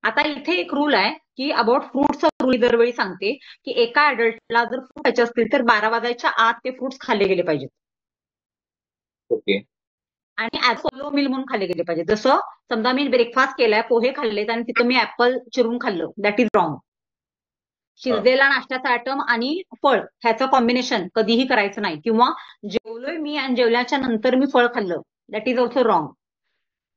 आता इथे एक रूल आहे की अबाउट फ्रुट्सचा रूल दरवेळी सांगते की एका अडल्टला जर फ्रूट खायचे असतील तर 12 वाजायच्या आत ते फ्रुट्स खाल्ले गेले पाहिजेत. ओके. आणि ऍज सोलो मिल म्हणून खाल्ले गेले पाहिजे. जसं समजा मी ब्रेकफास्ट केलाय, पोहे खाल्लेत आणि तिथं मी ऍपल चिरून खाल्लं, दॅट इज रॉंग. हा. शिजलेला नाश्त्याचा आयटम आणि फळ ह्याचं कॉम्बिनेशन कधीही करायचं नाही. किंवा जेवलोय मी आणि जेवल्याच्या नंतर मी फळ खाल्लं, दॅट इज ऑल्सो रॉंग.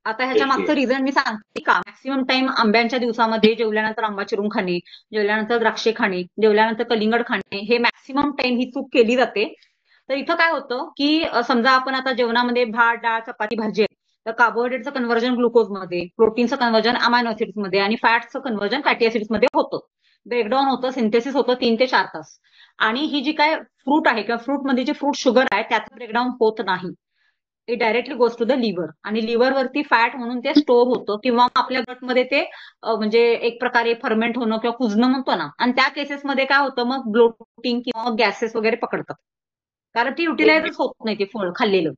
आता ह्याच्या ओके. मागचं रिझन मी सांगते का. मॅक्सिमम टाइम आंब्यांच्या दिवसामध्ये जेवल्यानंतर आंबा चिरून खाणे, जेवल्यानंतर द्राक्षे खाणे, जेवल्यानंतर कलिंगड खाणे, हे मॅक्सिमम टाइम ही चूक केली जाते. तर इथं काय होतं की समजा आपण आता जेवणामध्ये भात, डाळ, चपाती, भाजी आहे, तर कार्बोहायड्रेटचं कन्व्हर्जन ग्लुकोजमध्ये, प्रोटीनचं कन्व्हर्जन अमायनो मध्ये आणि फॅटचं कन्व्हर्जन फॅटी मध्ये होतं. ब्रेकडाऊन होतं, सिंथेसिस होतं 3 ते 4 तास. आणि ही जी काय फ्रूट आहे किंवा फ्रूट मध्ये जे फ्रूट शुगर आहे त्याचं ब्रेकडाऊन होत नाही. It directly goes to the liver आणि लिव्हर वरती फॅट म्हणून ते स्टोअर होतं किंवा आपल्या गटमध्ये ते म्हणजे एक प्रकारे फर्मेंट होणं किंवा कुजणं म्हणतो ना. आणि त्या केसेसमध्ये काय होतं, मग ब्लोटिंग किंवा गॅसेस वगैरे पकडतात, कारण ती ओके. युटिलाइजच होत नाही ते फळ खाल्लेलं.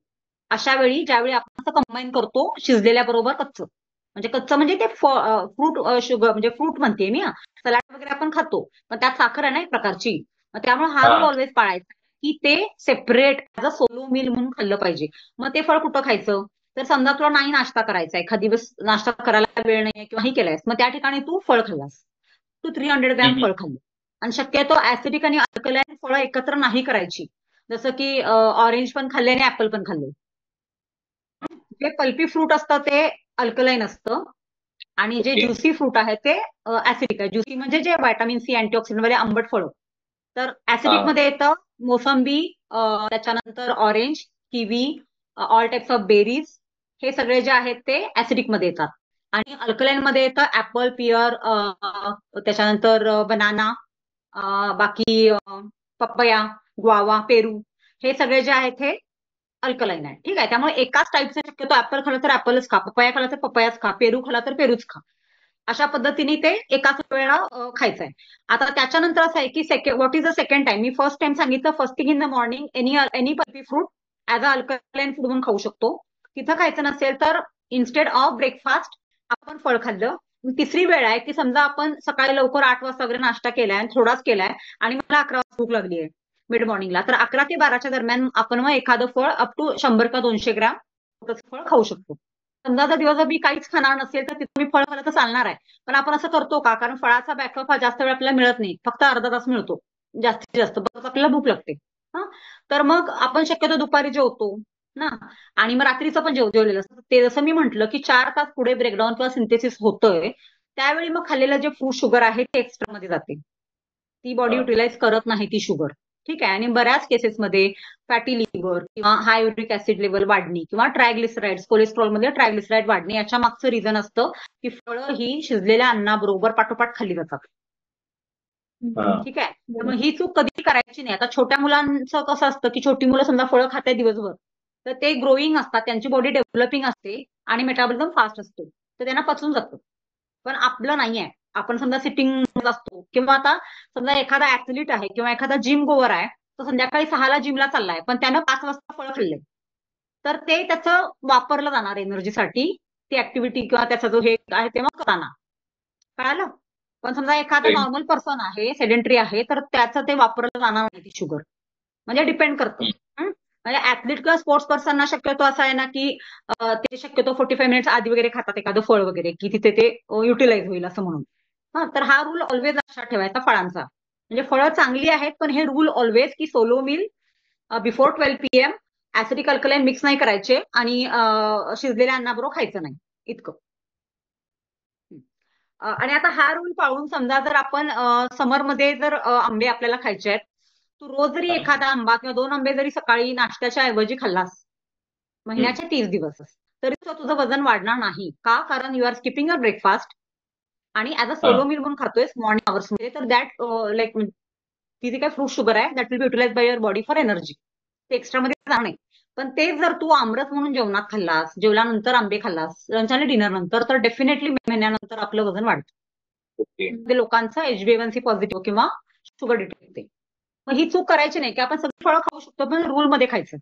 अशा वेळी ज्यावेळी आपण असं कंबाईन करतो शिजलेल्या बरोबर कच्चं, म्हणजे कच्चं म्हणजे ते फ्रूट शुगर म्हणजे फ्रूट म्हणते मी. सलाड वगैरे आपण खातो पण त्यात साखर आहे ना एक प्रकारची. मग त्यामुळे हा रूल हा. ऑलवेज पाळायचा की ते separate as a solo meal म्हणून खाल्लं पाहिजे. मग ते फळ कुठं खायचं, तर समजा तुला नाही नाश्ता करायचा, एखादी दिवस नाश्ता करायला वेळ नाही किंवा ही केलायस, मग त्या ठिकाणी तू फळ खाल्लास, तू 300 ग्रॅम हम्म. फळ खाल्लं. आणि शक्यतो ऍसिडिक आणि अल्कलाईन फळं एकत्र नाही करायची. जसं की ऑरेंज पण खाल्ले आणि ऍपल पण खाल्ले. जे पल्पी फ्रूट असतं ते अल्कलाईन असतं आणि जे ओके. ज्युसी फ्रूट आहे ते ऍसिडिक आहे. ज्युसी म्हणजे जे व्हायटामिन सी अँटीऑक्सिडंट वाले आंबट फळं. तर ऍसिडिक हा. मध्ये येतं मोसंबी, त्याच्यानंतर orange, kiwi, all types of बेरीज, हे सगळे जे आहेत ते ऍसिडिक मध्ये येतात. आणि अल्कलाईन मध्ये येतं ऍपल, पियर, त्याच्यानंतर बनाना, बाकी पपया, ग्वावा, पेरू, हे सगळे जे आहेत हे अल्कलाईन आहे. ठीक आहे, त्यामुळे एकाच टाईपचा शक्यतो ऍपल खाला तर ऍपलच खा, पपया खाला तर पपयाच खा, पेरू खाला तर पेरूच खा. अशा पद्धतीने ते एकाच वेळेला खायचं आहे. आता त्याच्यानंतर असं आहे की what is the second time. मी फर्स्ट टाइम सांगितलं first thing in the morning any pulpy fruit as a alkaline food म्हणून खाऊ शकतो. तिथं खायचं नसेल तर इन्स्टेड ऑफ ब्रेकफास्ट आपण फळ खाल्लं. तिसरी वेळ आहे की समजा आपण सकाळी लवकर 8 वाजता वगैरे नाश्ता केलाय, थोडाच केलाय आणि मला 11 वाजता भूक लागली आहे मिड मॉर्निंगला, तर 11 ते 12च्या दरम्यान आपण मग एखादं फळ अप टू 100 का 200 ग्रॅम फळ खाऊ शकतो. समजा जर दिवसभर मी काहीच खाणार नसेल तर तिथं मी फळ खाल्लं तर चालणार आहे. पण आपण असं करतो का, कारण फळाचा बॅकअप हा जास्त वेळ आपल्याला मिळत नाही, फक्त अर्धा तास मिळतो जास्तीत जास्त, बस आपल्याला भूक लागते. हा, तर मग आपण शक्यतो दुपारी जेवतो ना, आणि मग रात्रीचं पण जेवलेलं असतं. ते जसं मी म्हंटल की 4 तास पुढे ब्रेकडाऊन किंवा सिंथेसिस होतंय, त्यावेळी मग खाल्लेलं जे फ्रूट शुगर आहे ते एक्स्ट्रा मध्ये जाते, ती बॉडी हा. युटिलाइज करत नाही ती शुगर. ठीक आहे, आणि बऱ्याच केसेसमध्ये फॅटी लिव्हर किंवा हाय युरिक ऍसिड लेवल वाढणे किंवा ट्रायग्लिसराइड्स, कोलेस्ट्रॉलमध्ये ट्रायग्लिसराइड वाढणे याच्या मागचं रिझन असतं की फळं ही शिजलेल्या अन्नाबरोबर पाठोपाठ खाल्ली जातात. हा. ठीक आहे, तर मग ही चूक कधी करायची नाही. आता छोट्या मुलांचं कसं असतं की छोटी मुलं समजा फळं खातात दिवसभर, तर ते ग्रोईंग असतात, त्यांची बॉडी डेव्हलपिंग असते आणि मेटाबॉलिझम फास्ट असतो, तर त्यांना पचून जातं. पण आपलं नाहीये. आपण समजा सिटिंग असतो किंवा आता समजा एखादा ऍथलीट आहे किंवा एखादा जिम गोवर आहे, तो संध्याकाळी 6ला जिमला चाललाय पण त्यानं 5 वाजता फळ खाल्लंय, तर ते त्याचं वापरलं जाणार एनर्जीसाठी, ती ऍक्टिव्हिटी किंवा त्याचा जो हे आहे तेव्हा करताना. कळालं. पण समजा एखादा ओके. नॉर्मल पर्सन आहे, सेडेंटरी आहे, तर त्याचं ते वापरलं जाणार नाही ती शुगर. म्हणजे डिपेंड करतं. हं? म्हणजे ऍथलीट किंवा स्पोर्ट्स पर्सनना शक्यतो असं आहे ना की ते शक्यतो 45 मिनिट्स आधी वगैरे खातात एखादं फळ वगैरे की तिथे ते युटिलाइज होईल असं म्हणून. हा, तर हा रूल ऑलवेज लक्षात ठेवायचा फळांचा. म्हणजे फळं चांगली आहेत पण हे रूल ऑलवेज की solo mill before 12 PM, acidic alkaline mix नाही करायचे आणि शिजलेल्या अन्नाबरोबर खायचं नाही, इतकं. आणि आता हा रूल पाळून समजा जर आपण समरमध्ये जर आंबे आपल्याला खायचे आहेत, तू रोज जरी हा. एखादा आंबा किंवा 2 आंबे जरी सकाळी नाश्त्याच्या ऐवजी खाल्लास हम्म. महिन्याचे 30 दिवस, तरी सुद्धा तुझं वजन वाढणार नाही. का, कारण you are skipping a breakfast आणि ऍज अ हा. सोलो मिल म्हणून खातोयस मॉर्निंग अवर्स मध्ये, तर दॅट लाईक ती जी काय फ्रूट शुगर आहे that will be utilize by your body for energy, ते एक्स्ट्रा मध्ये जाणार नाही. पण तेच जर तू आमरस म्हणून जेवणात खाल्लास, जेवल्यानंतर आंबे खाल्लास लंच आणि डिनर नंतर, तर डेफिनेटली महिन्यानंतर आपलं वजन वाढतं. ओके. म्हणजे लोकांचा HbA1c पॉझिटिव्ह किंवा शुगर डिटेक्ट होते. मग ही चूक करायची नाही की आपण सगळी फळं खाऊ शकतो पण रूल मध्ये खायचं.